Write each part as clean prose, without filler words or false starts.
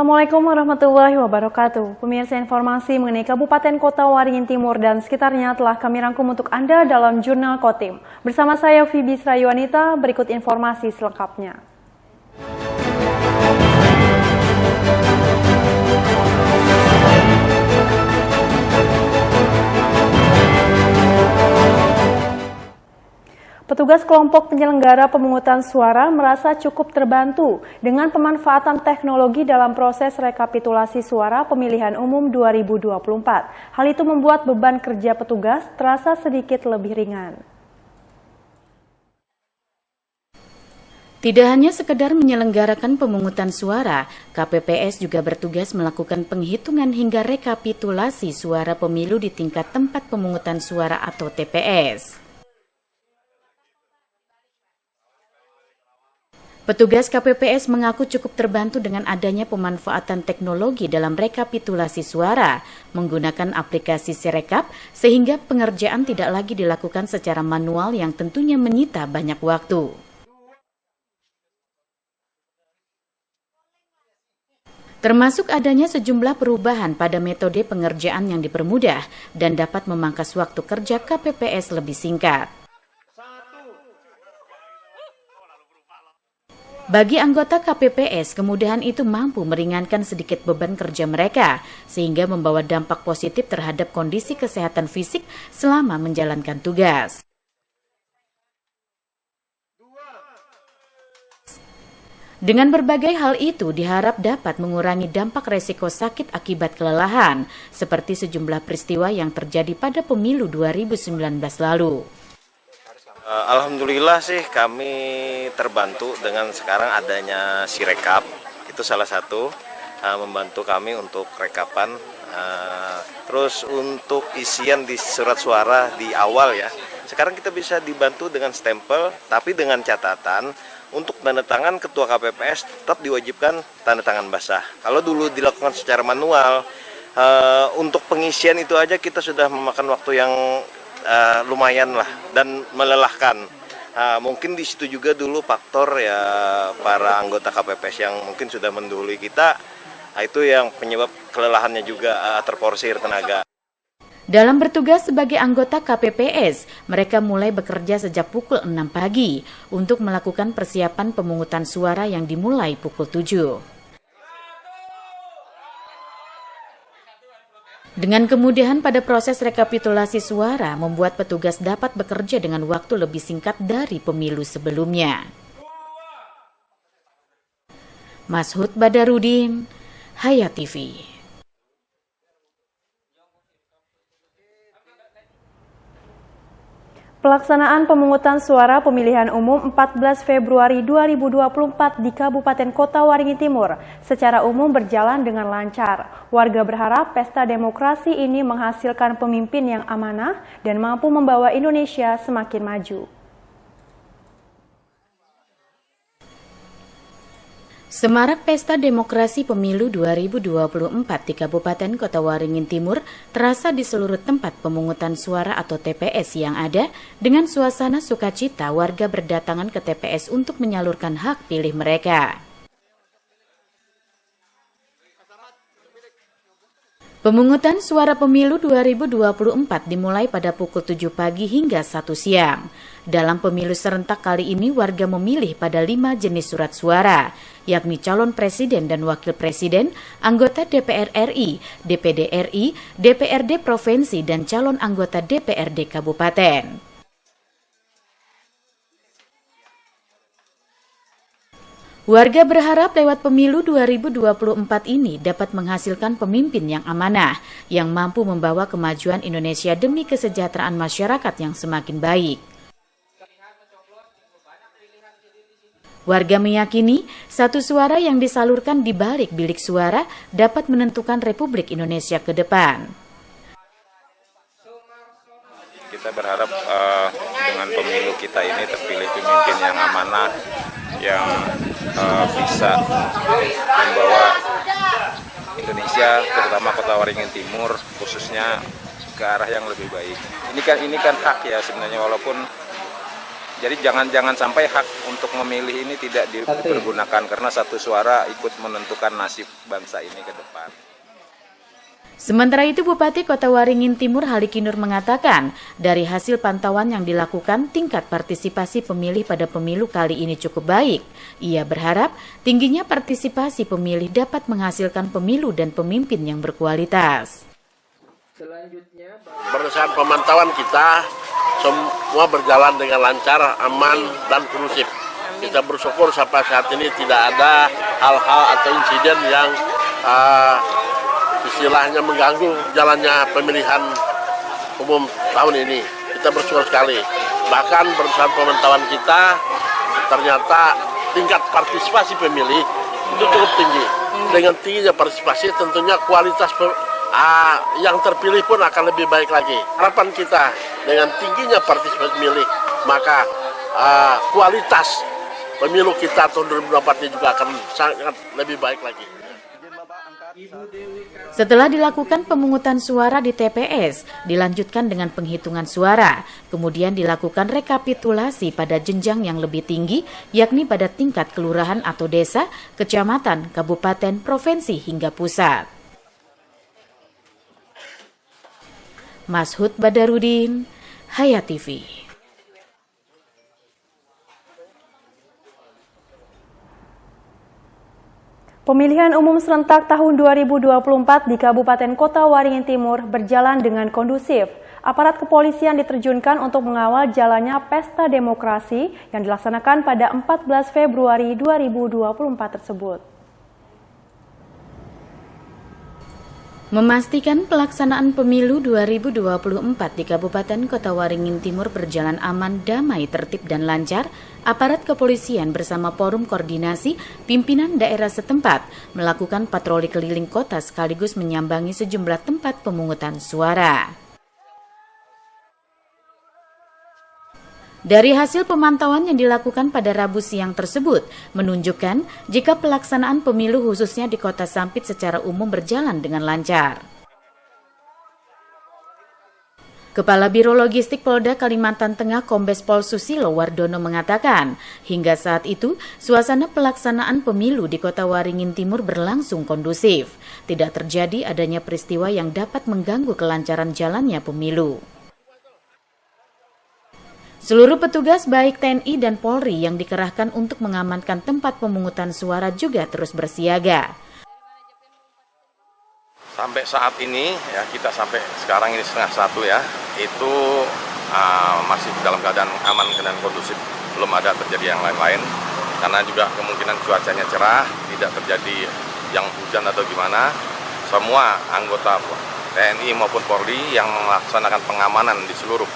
Assalamualaikum warahmatullahi wabarakatuh. Pemirsa, informasi mengenai Kabupaten Kota Waringin Timur dan sekitarnya telah kami rangkum untuk Anda dalam Jurnal Kotim. Bersama saya Fibi Srayuanita, berikut informasi selengkapnya. Petugas kelompok penyelenggara pemungutan suara merasa cukup terbantu dengan pemanfaatan teknologi dalam proses rekapitulasi suara pemilihan umum 2024. Hal itu membuat beban kerja petugas terasa sedikit lebih ringan. Tidak hanya sekedar menyelenggarakan pemungutan suara, KPPS juga bertugas melakukan penghitungan hingga rekapitulasi suara pemilu di tingkat tempat pemungutan suara atau TPS. Petugas KPPS mengaku cukup terbantu dengan adanya pemanfaatan teknologi dalam rekapitulasi suara menggunakan aplikasi Sirekap sehingga pengerjaan tidak lagi dilakukan secara manual yang tentunya menyita banyak waktu. Termasuk adanya sejumlah perubahan pada metode pengerjaan yang dipermudah dan dapat memangkas waktu kerja KPPS lebih singkat. Bagi anggota KPPS, kemudahan itu mampu meringankan sedikit beban kerja mereka, sehingga membawa dampak positif terhadap kondisi kesehatan fisik selama menjalankan tugas. Dengan berbagai hal itu, diharap dapat mengurangi dampak resiko sakit akibat kelelahan, seperti sejumlah peristiwa yang terjadi pada pemilu 2019 lalu. Alhamdulillah sih kami terbantu dengan sekarang adanya Sirekap, itu salah satu membantu kami untuk rekapan. Terus untuk isian di surat suara di awal ya, sekarang kita bisa dibantu dengan stempel, tapi dengan catatan untuk tanda tangan ketua KPPS tetap diwajibkan tanda tangan basah. Kalau dulu dilakukan secara manual, untuk pengisian itu aja kita sudah memakan waktu yang lumayan lah dan melelahkan. Mungkin di situ juga dulu faktor ya para anggota KPPS yang mungkin sudah mendahului kita, itu yang penyebab kelelahannya juga terporsir tenaga. Dalam bertugas sebagai anggota KPPS, mereka mulai bekerja sejak pukul 6 pagi untuk melakukan persiapan pemungutan suara yang dimulai pukul 7. Dengan kemudahan pada proses rekapitulasi suara, membuat petugas dapat bekerja dengan waktu lebih singkat dari pemilu sebelumnya. Mashud Badarudin, Hayat TV. Pelaksanaan pemungutan suara pemilihan umum 14 Februari 2024 di Kabupaten Kota Waringin Timur secara umum berjalan dengan lancar. Warga berharap pesta demokrasi ini menghasilkan pemimpin yang amanah dan mampu membawa Indonesia semakin maju. Semarak Pesta Demokrasi Pemilu 2024 di Kabupaten Kota Waringin Timur terasa di seluruh tempat pemungutan suara atau TPS yang ada, dengan suasana sukacita warga berdatangan ke TPS untuk menyalurkan hak pilih mereka. Pemungutan suara pemilu 2024 dimulai pada pukul 7 pagi hingga 1 siang. Dalam pemilu serentak kali ini, warga memilih pada 5 jenis surat suara, yakni calon presiden dan wakil presiden, anggota DPR RI, DPD RI, DPRD Provinsi, dan calon anggota DPRD Kabupaten. Warga berharap lewat pemilu 2024 ini dapat menghasilkan pemimpin yang amanah, yang mampu membawa kemajuan Indonesia demi kesejahteraan masyarakat yang semakin baik. Warga meyakini satu suara yang disalurkan di balik bilik suara dapat menentukan Republik Indonesia ke depan. Kita berharap dengan pemilu kita ini terpilih pemimpin yang amanah, yang bisa membawa Indonesia, terutama Kota Waringin Timur khususnya, ke arah yang lebih baik. Ini kan hak ya sebenarnya, walaupun Jadi jangan sampai hak untuk memilih ini tidak dipergunakan karena satu suara ikut menentukan nasib bangsa ini ke depan. Sementara itu, Bupati Kota Waringin Timur Haliki Nur mengatakan, dari hasil pantauan yang dilakukan, tingkat partisipasi pemilih pada pemilu kali ini cukup baik. Ia berharap tingginya partisipasi pemilih dapat menghasilkan pemilu dan pemimpin yang berkualitas. Berdasarkan pemantauan kita, semua berjalan dengan lancar, aman, dan kondusif. Kita bersyukur sampai saat ini tidak ada hal-hal atau insiden yang istilahnya mengganggu jalannya pemilihan umum tahun ini. Kita bersyukur sekali. Bahkan berdasarkan pemantauan kita, ternyata tingkat partisipasi pemilih itu cukup tinggi. Dengan tingginya partisipasi tentunya kualitas yang terpilih pun akan lebih baik lagi. Harapan kita dengan tingginya partisipasi pemilih, maka kualitas pemilu kita tahun 2024 ini juga akan sangat lebih baik lagi. Setelah dilakukan pemungutan suara di TPS, dilanjutkan dengan penghitungan suara, kemudian dilakukan rekapitulasi pada jenjang yang lebih tinggi, yakni pada tingkat kelurahan atau desa, kecamatan, kabupaten, provinsi, hingga pusat. Mashud Badarudin, Hayat TV. Pemilihan umum serentak tahun 2024 di Kabupaten Kota Waringin Timur berjalan dengan kondusif. Aparat kepolisian diterjunkan untuk mengawal jalannya pesta demokrasi yang dilaksanakan pada 14 Februari 2024 tersebut. Memastikan pelaksanaan pemilu 2024 di Kabupaten Kota Waringin Timur berjalan aman, damai, tertib, dan lancar, aparat kepolisian bersama Forum Koordinasi Pimpinan Daerah setempat melakukan patroli keliling kota sekaligus menyambangi sejumlah tempat pemungutan suara. Dari hasil pemantauan yang dilakukan pada Rabu siang tersebut, menunjukkan jika pelaksanaan pemilu khususnya di Kota Sampit secara umum berjalan dengan lancar. Kepala Biro Logistik Polda Kalimantan Tengah Kombes Pol Susilo Wardono mengatakan, hingga saat itu suasana pelaksanaan pemilu di Kota Waringin Timur berlangsung kondusif. Tidak terjadi adanya peristiwa yang dapat mengganggu kelancaran jalannya pemilu. Seluruh petugas baik TNI dan Polri yang dikerahkan untuk mengamankan tempat pemungutan suara juga terus bersiaga. Sampai saat ini, ya kita sampai sekarang ini 12:30 ya, itu masih dalam keadaan aman dan kondusif, belum ada terjadi yang lain-lain. Karena juga kemungkinan cuacanya cerah, tidak terjadi yang hujan atau gimana. Semua anggota TNI maupun Polri yang melaksanakan pengamanan di seluruh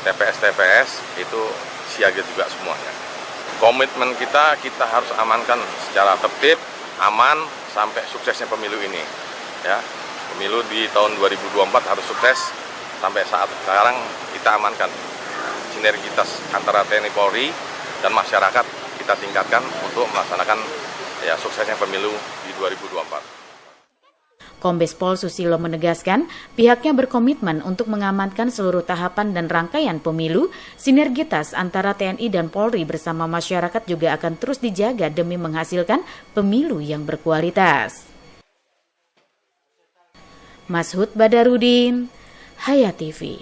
TPS itu siaga juga semuanya. Komitmen kita harus amankan secara tertib, aman sampai suksesnya pemilu ini. Ya, pemilu di tahun 2024 harus sukses. Sampai saat sekarang kita amankan sinergitas antara TNI Polri dan masyarakat kita tingkatkan untuk melaksanakan ya suksesnya pemilu di 2024. Kombes Pol Susilo menegaskan pihaknya berkomitmen untuk mengamankan seluruh tahapan dan rangkaian pemilu. Sinergitas antara TNI dan Polri bersama masyarakat juga akan terus dijaga demi menghasilkan pemilu yang berkualitas. Mashud Badarudin, Hayat TV.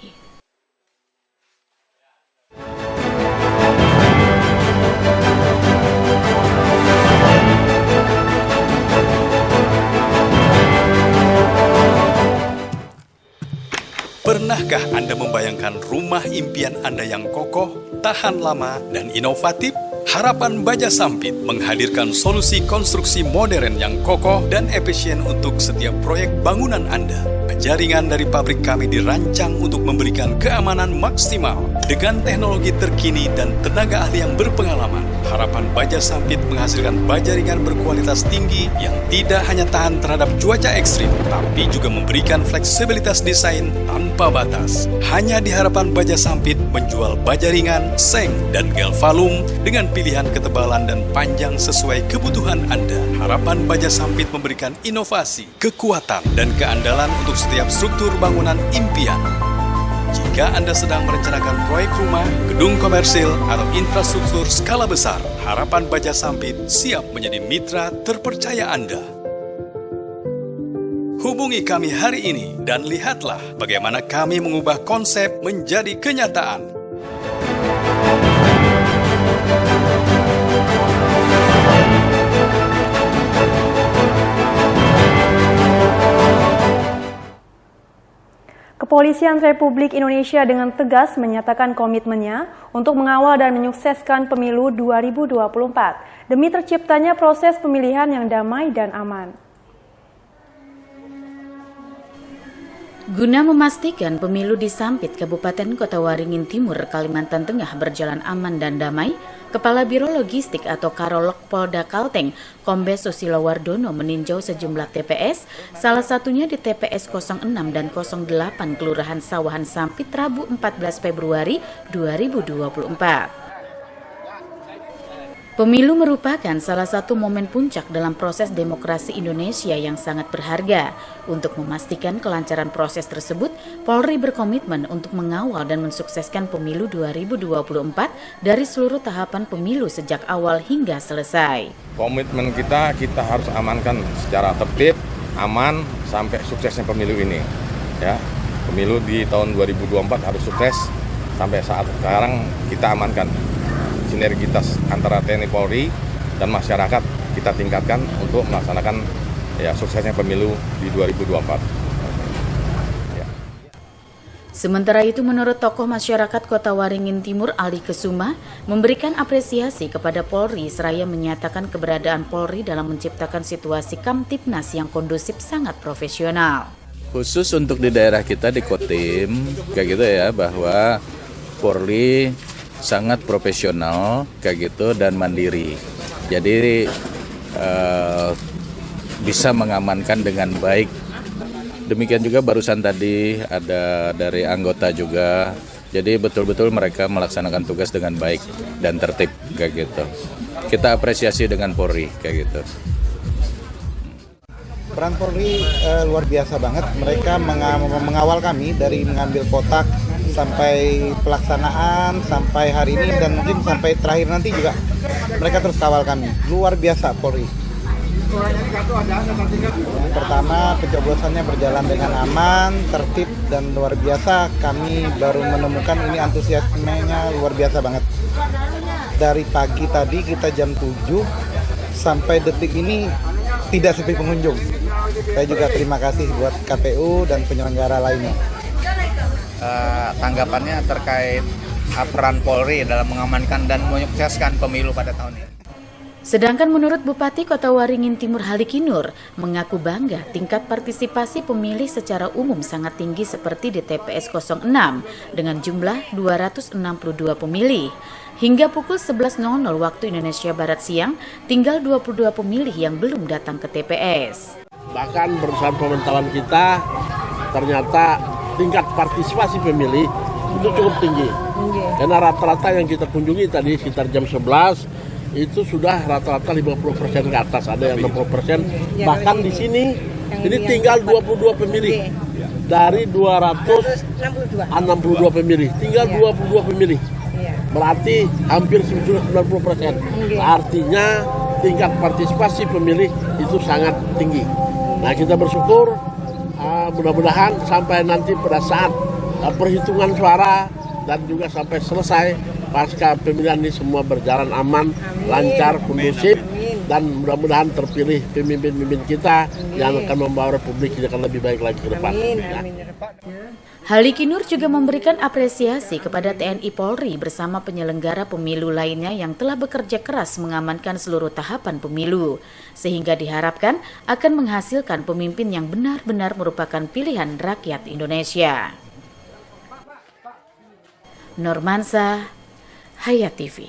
Pernahkah Anda membayangkan rumah impian Anda yang kokoh, tahan lama, dan inovatif? Harapan Baja Sampit menghadirkan solusi konstruksi modern yang kokoh dan efisien untuk setiap proyek bangunan Anda. Jaringan dari pabrik kami dirancang untuk memberikan keamanan maksimal dengan teknologi terkini dan tenaga ahli yang berpengalaman. Harapan Baja Sampit menghasilkan baja ringan berkualitas tinggi yang tidak hanya tahan terhadap cuaca ekstrim, tapi juga memberikan fleksibilitas desain tanpa batas. Hanya di Harapan Baja Sampit menjual baja ringan, seng, dan galvalum dengan pilihan ketebalan dan panjang sesuai kebutuhan Anda. Harapan Baja Sampit memberikan inovasi, kekuatan, dan keandalan untuk setiap struktur bangunan impian. Jika Anda sedang merencanakan proyek rumah, gedung komersil, atau infrastruktur skala besar, Harapan Baja Sampit siap menjadi mitra terpercaya Anda. Hubungi kami hari ini dan lihatlah bagaimana kami mengubah konsep menjadi kenyataan. Kepolisian Republik Indonesia dengan tegas menyatakan komitmennya untuk mengawal dan menyukseskan pemilu 2024 demi terciptanya proses pemilihan yang damai dan aman. Guna memastikan pemilu di Sampit, Kabupaten Kota Waringin Timur, Kalimantan Tengah berjalan aman dan damai, Kepala Biro Logistik atau Karolog Polda Kalteng, Kombes Susilo Wardono meninjau sejumlah TPS, salah satunya di TPS 06 dan 08 Kelurahan Sawahan Sampit, Rabu 14 Februari 2024. Pemilu merupakan salah satu momen puncak dalam proses demokrasi Indonesia yang sangat berharga. Untuk memastikan kelancaran proses tersebut, Polri berkomitmen untuk mengawal dan mensukseskan pemilu 2024 dari seluruh tahapan pemilu sejak awal hingga selesai. Komitmen kita harus amankan secara tertib, aman sampai suksesnya pemilu ini. Ya, pemilu di tahun 2024 harus sukses sampai saat sekarang kita amankan. Sinergitas antara TNI Polri dan masyarakat kita tingkatkan untuk melaksanakan suksesnya pemilu di 2024. Ya. Sementara itu, menurut tokoh masyarakat Kota Waringin Timur Ali Kesuma memberikan apresiasi kepada Polri seraya menyatakan keberadaan Polri dalam menciptakan situasi Kamtipnas yang kondusif sangat profesional. Khusus untuk di daerah kita di Kotim kayak gitu ya, bahwa Polri sangat profesional kayak gitu dan mandiri. Jadi bisa mengamankan dengan baik. Demikian juga barusan tadi ada dari anggota juga. Jadi betul-betul mereka melaksanakan tugas dengan baik dan tertib kayak gitu. Kita apresiasi dengan Polri kayak gitu. Peran Polri luar biasa banget. Mereka mengawal kami dari mengambil kotak sampai pelaksanaan, sampai hari ini, dan mungkin sampai terakhir nanti juga mereka terus kawal kami. Luar biasa Polri. Yang pertama, pencoblosannya berjalan dengan aman, tertib, dan luar biasa. Kami baru menemukan ini antusiasmenya luar biasa banget. Dari pagi tadi kita jam 7 sampai detik ini tidak sepi pengunjung. Saya juga terima kasih buat KPU dan penyelenggara lainnya. Tanggapannya terkait peran Polri dalam mengamankan dan menyukseskan pemilu pada tahun ini. Sedangkan menurut Bupati Kota Waringin Timur Halikinur mengaku bangga tingkat partisipasi pemilih secara umum sangat tinggi seperti di TPS 06 dengan jumlah 262 pemilih. Hingga pukul 11.00 waktu Indonesia Barat siang, tinggal 22 pemilih yang belum datang ke TPS. Bahkan berdasarkan pemantauan kita, ternyata tingkat partisipasi pemilih itu cukup tinggi. Karena rata-rata yang kita kunjungi tadi sekitar jam 11 itu sudah rata-rata 50% ke atas, ada yang 60%. Bahkan di sini ini tinggal 22 pemilih dari 262 pemilih, tinggal 22 pemilih. Berarti hampir 90%. Artinya tingkat partisipasi pemilih itu sangat tinggi. Nah, kita bersyukur mudah-mudahan sampai nanti pada saat perhitungan suara dan juga sampai selesai pasca pemilihan ini semua berjalan aman, lancar, kondusif, dan mudah-mudahan terpilih pemimpin-pemimpin kita yang akan membawa Republik ini akan lebih baik lagi ke depan. Halikinur juga memberikan apresiasi kepada TNI Polri bersama penyelenggara pemilu lainnya yang telah bekerja keras mengamankan seluruh tahapan pemilu, sehingga diharapkan akan menghasilkan pemimpin yang benar-benar merupakan pilihan rakyat Indonesia. Normansa, Hayat TV.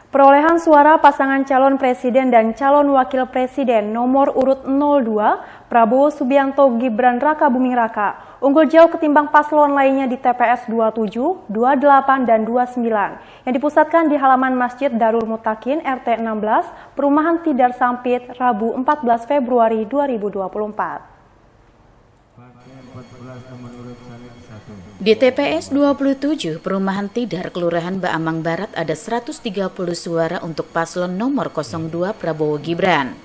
Perolehan suara pasangan calon presiden dan calon wakil presiden nomor urut 02, Prabowo Subianto Gibran Rakabuming Raka, unggul jauh ketimbang paslon lainnya di TPS 27, 28, dan 29, yang dipusatkan di halaman Masjid Darul Mutakin RT 16, Perumahan Tidar Sampit, Rabu 14 Februari 2024. Di TPS 27 Perumahan Tidar Kelurahan Baamang Barat ada 130 suara untuk paslon nomor 02 Prabowo Gibran.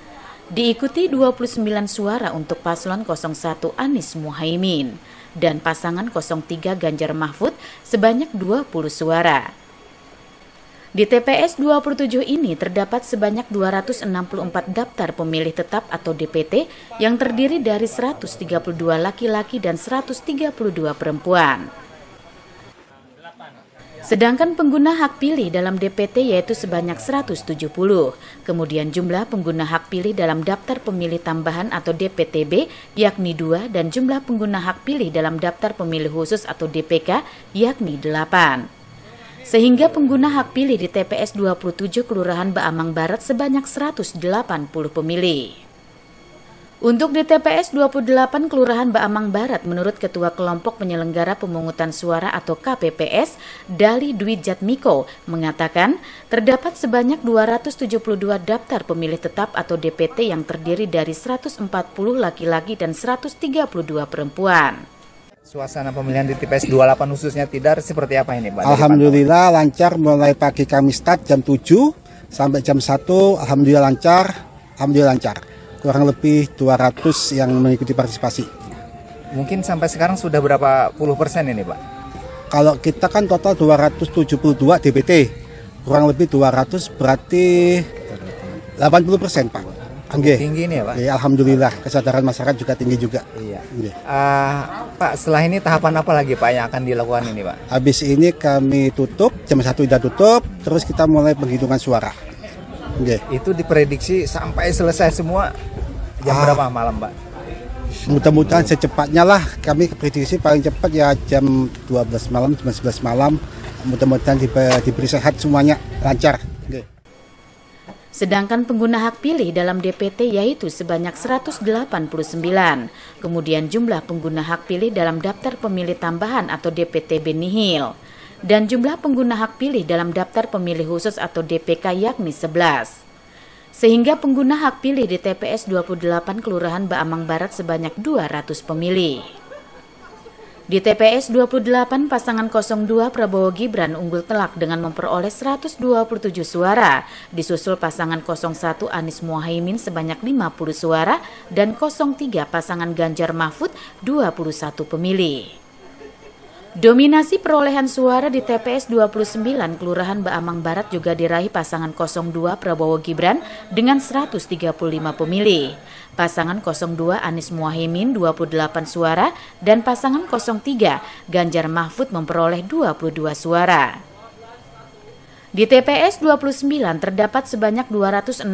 Diikuti 29 suara untuk paslon 01 Anies Muhaimin dan pasangan 03 Ganjar Mahfud sebanyak 20 suara. Di TPS 27 ini terdapat sebanyak 264 daftar pemilih tetap atau DPT yang terdiri dari 132 laki-laki dan 132 perempuan. Sedangkan pengguna hak pilih dalam DPT yaitu sebanyak 170. Kemudian jumlah pengguna hak pilih dalam daftar pemilih tambahan atau DPTB yakni 2 dan jumlah pengguna hak pilih dalam daftar pemilih khusus atau DPK yakni 8. Sehingga pengguna hak pilih di TPS 27 Kelurahan Baamang Barat sebanyak 180 pemilih. Untuk di TPS 28 Kelurahan Baamang Barat, menurut Ketua Kelompok Penyelenggara Pemungutan Suara atau KPPS, Dali Dwi Jatmiko, mengatakan terdapat sebanyak 272 daftar pemilih tetap atau DPT yang terdiri dari 140 laki-laki dan 132 perempuan. Suasana pemilihan di TPS 28 khususnya Tidar seperti apa ini, Pak? Alhamdulillah lancar, mulai pagi kami start jam 7 sampai jam 1, alhamdulillah lancar. Kurang lebih 200 yang mengikuti partisipasi. Mungkin sampai sekarang sudah berapa puluh persen ini, Pak? Kalau kita kan total 272 DPT, kurang lebih 200 berarti 80%, Pak. Tinggi ini ya, Pak? Ya, alhamdulillah, kesadaran masyarakat juga tinggi juga. Iya. Pak, setelah ini tahapan apa lagi, Pak, yang akan dilakukan ini, Pak? Habis ini kami tutup, jam 1 sudah tutup, terus kita mulai penghitungan suara. Itu diprediksi sampai selesai semua jam berapa malam, Pak? Mudah-mudahan secepatnya lah, kami prediksi paling cepat ya jam 12 malam, jam 11 malam. Mudah-mudahan diberi sehat semuanya, lancar. Sedangkan pengguna hak pilih dalam DPT yaitu sebanyak 189. Kemudian jumlah pengguna hak pilih dalam daftar pemilih tambahan atau DPTB nihil. Dan jumlah pengguna hak pilih dalam daftar pemilih khusus atau DPK yakni 11. Sehingga pengguna hak pilih di TPS 28 Kelurahan Baamang Barat sebanyak 200 pemilih. Di TPS 28, pasangan 02 Prabowo Gibran unggul telak dengan memperoleh 127 suara, disusul pasangan 01 Anies Muhaimin sebanyak 50 suara, dan 03 pasangan Ganjar Mahfud 21 pemilih. Dominasi perolehan suara di TPS 29 Kelurahan Baamang Barat juga diraih pasangan 02 Prabowo Gibran dengan 135 pemilih. Pasangan 02 Anies Muhaimin 28 suara dan pasangan 03 Ganjar Mahfud memperoleh 22 suara. Di TPS 29 terdapat sebanyak 264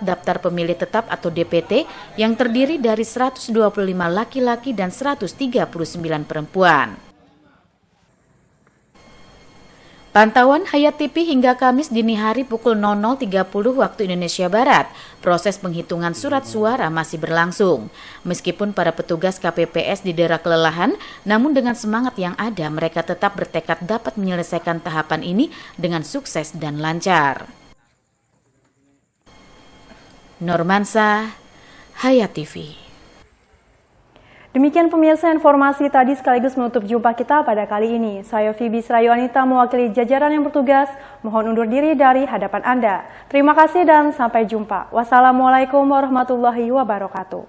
daftar pemilih tetap atau DPT yang terdiri dari 125 laki-laki dan 139 perempuan. Pantauan Hayat TV hingga Kamis dini hari pukul 00.30 waktu Indonesia Barat. Proses penghitungan surat suara masih berlangsung. Meskipun para petugas KPPS didera kelelahan, namun dengan semangat yang ada mereka tetap bertekad dapat menyelesaikan tahapan ini dengan sukses dan lancar. Normansa, Hayat TV. Demikian pemirsa informasi tadi sekaligus menutup jumpa kita pada kali ini. Saya Fibi Serayu Anita mewakili jajaran yang bertugas, mohon undur diri dari hadapan Anda. Terima kasih dan sampai jumpa. Wassalamualaikum warahmatullahi wabarakatuh.